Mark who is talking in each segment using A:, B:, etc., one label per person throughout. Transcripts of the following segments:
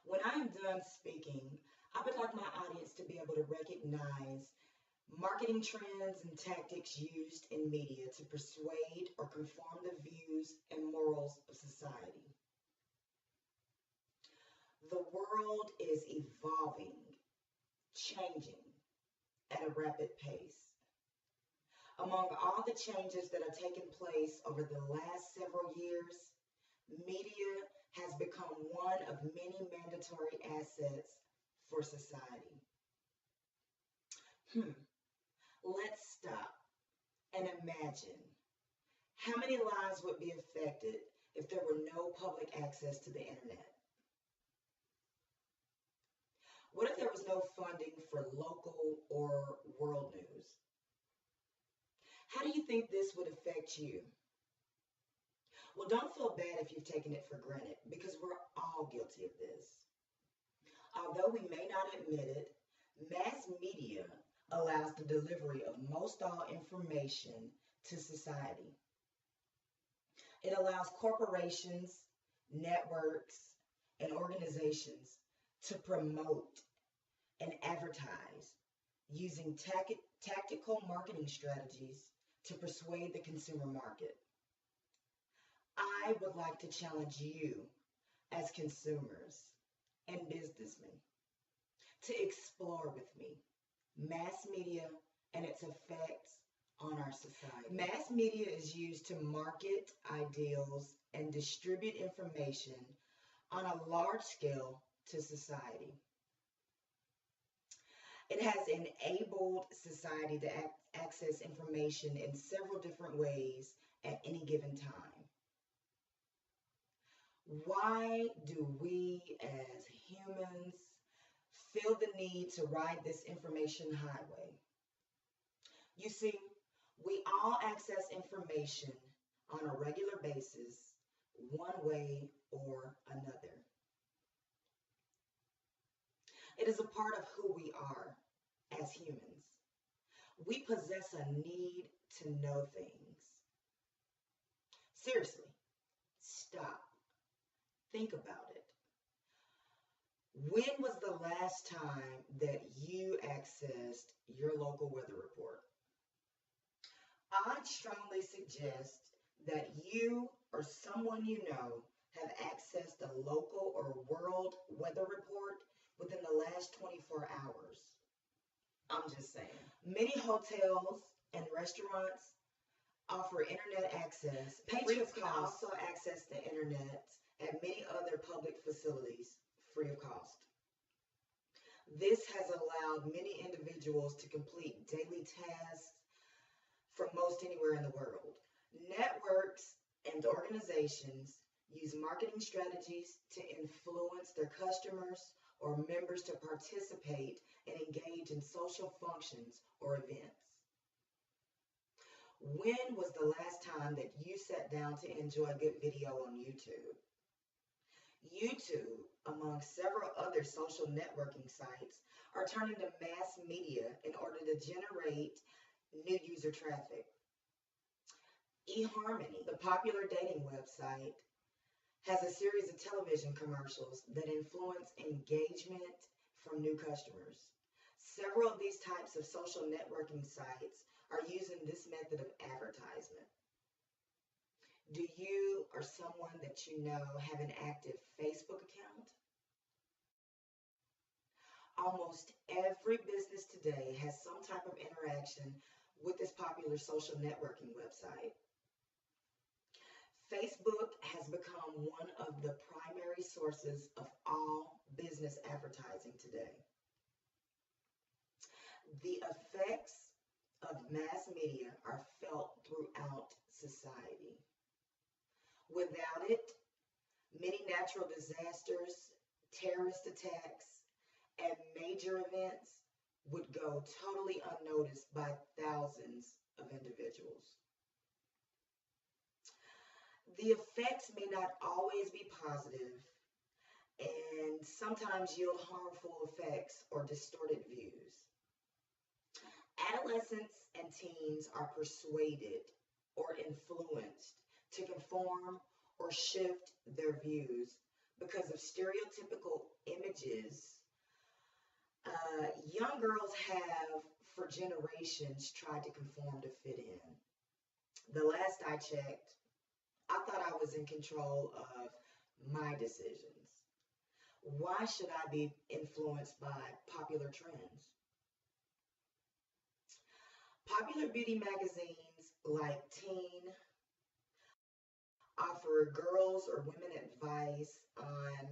A: When I am done speaking, I would like my audience to be able to recognize marketing trends and tactics used in media to persuade or conform the views and morals of society. The world is evolving, changing at a rapid pace. Among all the changes that have taken place over the last several years, media has become one of many mandatory assets for society. Hmm, let's stop and imagine how many lives would be affected if there were no public access to the internet. What if there was no funding for local or world news? How do you think this would affect you? Well, don't feel bad if you've taken it for granted because we're all guilty of this. Although we may not admit it, mass media allows the delivery of most all information to society. It allows corporations, networks, and organizations to promote and advertise using tactical marketing strategies to persuade the consumer market. I would like to challenge you as consumers and businessmen to explore with me mass media and its effects on our society. Mass media is used to market ideals and distribute information on a large scale to society. It has enabled society to access information in several different ways at any given time. Why do we as humans feel the need to ride this information highway? You see, we all access information on a regular basis, one way or another. It is a part of who we are as humans. We possess a need to know things. Seriously, stop. Think about it. When was the last time that you accessed your local weather report? I'd strongly suggest that you or someone you know have accessed a local or world weather report within the last 24 hours. I'm just saying. Many hotels and restaurants offer internet access. Patrons can also access the internet at many other public facilities free of cost. This has allowed many individuals to complete daily tasks from most anywhere in the world. Networks and organizations use marketing strategies to influence their customers or members to participate and engage in social functions or events. When was the last time that you sat down to enjoy a good video on YouTube? YouTube, among several other social networking sites, are turning to mass media in order to generate new user traffic. eHarmony, the popular dating website, has a series of television commercials that influence engagement from new customers. Several of these types of social networking sites are using this method of advertisement. Do you or someone that you know have an active Facebook account? Almost every business today has some type of interaction with this popular social networking website. Facebook has become one of the primary sources of all business advertising today. The effects of mass media are felt throughout society. Without it, many natural disasters, terrorist attacks, and major events would go totally unnoticed by thousands of individuals. The effects may not always be positive and sometimes yield harmful effects or distorted views. Adolescents and teens are persuaded or influenced to conform or shift their views because of stereotypical images images young girls have for generations tried to conform to fit in. The last I checked, I thought I was in control of my decisions. Why should I be influenced by popular trends? Popular beauty magazines like Teen offer girls or women advice on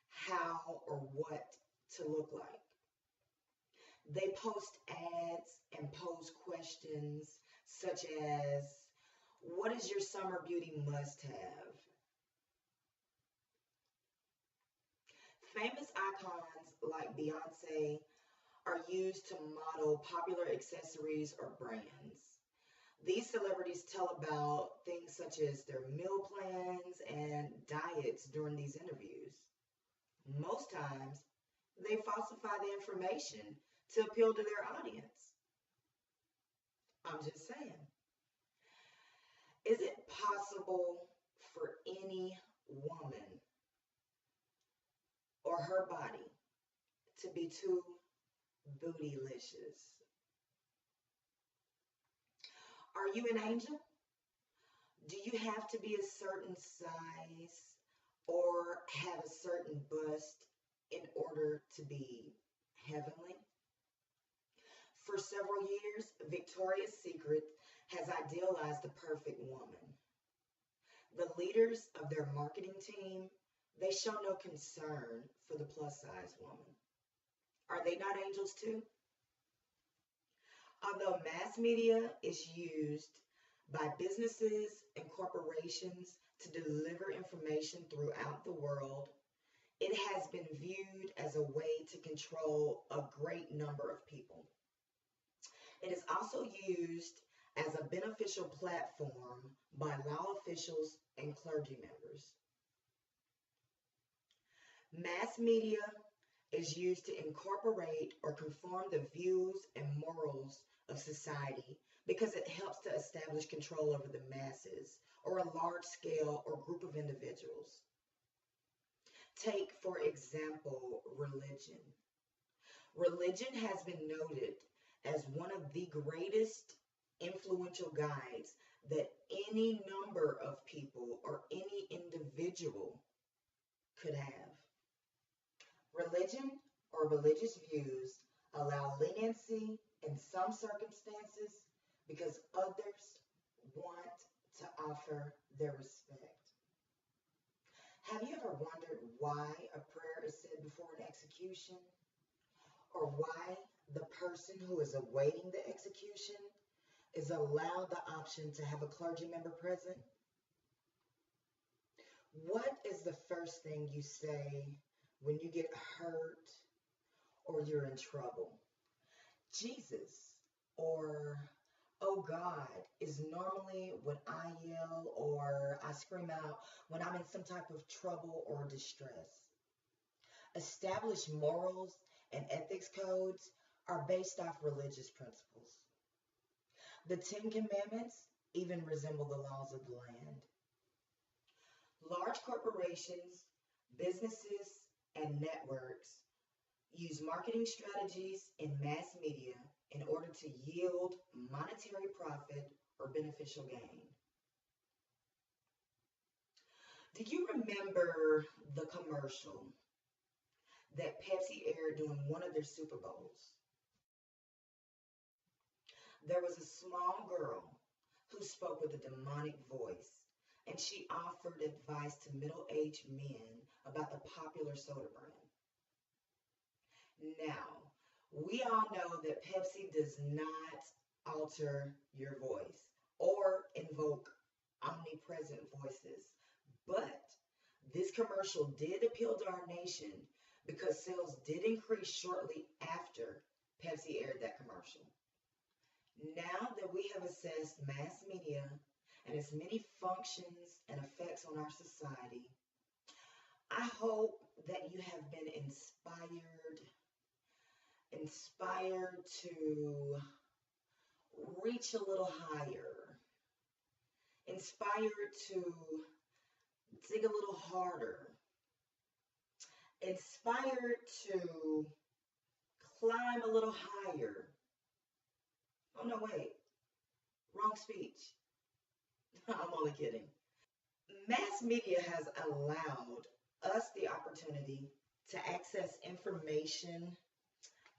A: how or what to look like. They post ads and pose questions such as, what is your summer beauty must have? Famous icons like Beyonce are used to model popular accessories or brands. These celebrities tell about things such as their meal plans and diets during these interviews. Most times, they falsify the information to appeal to their audience. I'm just saying. Is it possible for any woman or her body to be too bootylicious? Are you an angel? Do you have to be a certain size or have a certain bust in order to be heavenly? For several years, Victoria's Secret has idealized the perfect woman. The leaders of their marketing team, they show no concern for the plus size woman. Are they not angels too? Although mass media is used by businesses and corporations to deliver information throughout the world, it has been viewed as a way to control a great number of people. It is also used as a beneficial platform by law officials and clergy members. Mass media is used to incorporate or conform the views and morals of society because it helps to establish control over the masses or a large scale or group of individuals. Take, for example, religion. Religion has been noted as one of the greatest influential guides that any number of people or any individual could have. Religion or religious views allow leniency in some circumstances because others want to offer their respect. Have you ever wondered why a prayer is said before an execution? Or why the person who is awaiting the execution is allowed the option to have a clergy member present? What is the first thing you say when you get hurt or you're in trouble? Jesus or oh God is normally what I yell or I scream out when I'm in some type of trouble or distress. Established morals and ethics codes are based off religious principles. The Ten Commandments even resemble the laws of the land. Large corporations, businesses, and networks use marketing strategies in mass media in order to yield monetary profit or beneficial gain. Do you remember the commercial that Pepsi aired during one of their Super Bowls? There was a small girl who spoke with a demonic voice, and she offered advice to middle-aged men about the popular soda brand. Now, we all know that Pepsi does not alter your voice or invoke omnipresent voices, but this commercial did appeal to our nation because sales did increase shortly after Pepsi aired that commercial. Now that we have assessed mass media and its many functions and effects on our society, I hope that you have been inspired to reach a little higher, inspired to dig a little harder, inspired to climb a little higher. Oh, no, wait, wrong speech. I'm only kidding. Mass media has allowed us the opportunity to access information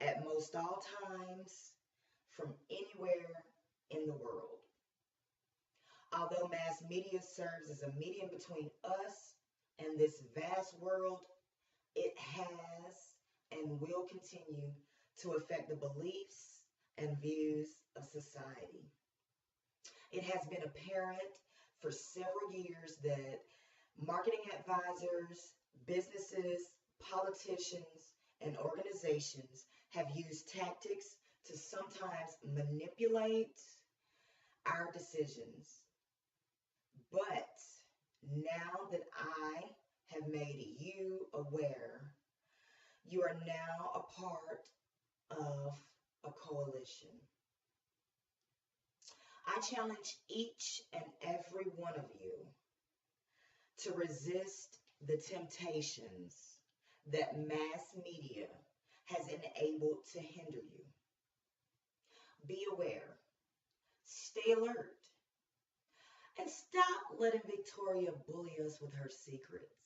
A: at most all times from anywhere in the world. Although mass media serves as a medium between us and this vast world, it has and will continue to affect the beliefs and views of society. It has been apparent for several years that marketing advisors, businesses, politicians, and organizations have used tactics to sometimes manipulate our decisions. But now that I have made you aware, you are now a part of a coalition. I challenge each and every one of you to resist the temptations that mass media has enabled to hinder you. Be aware, stay alert, and stop letting Victoria bully us with her secrets.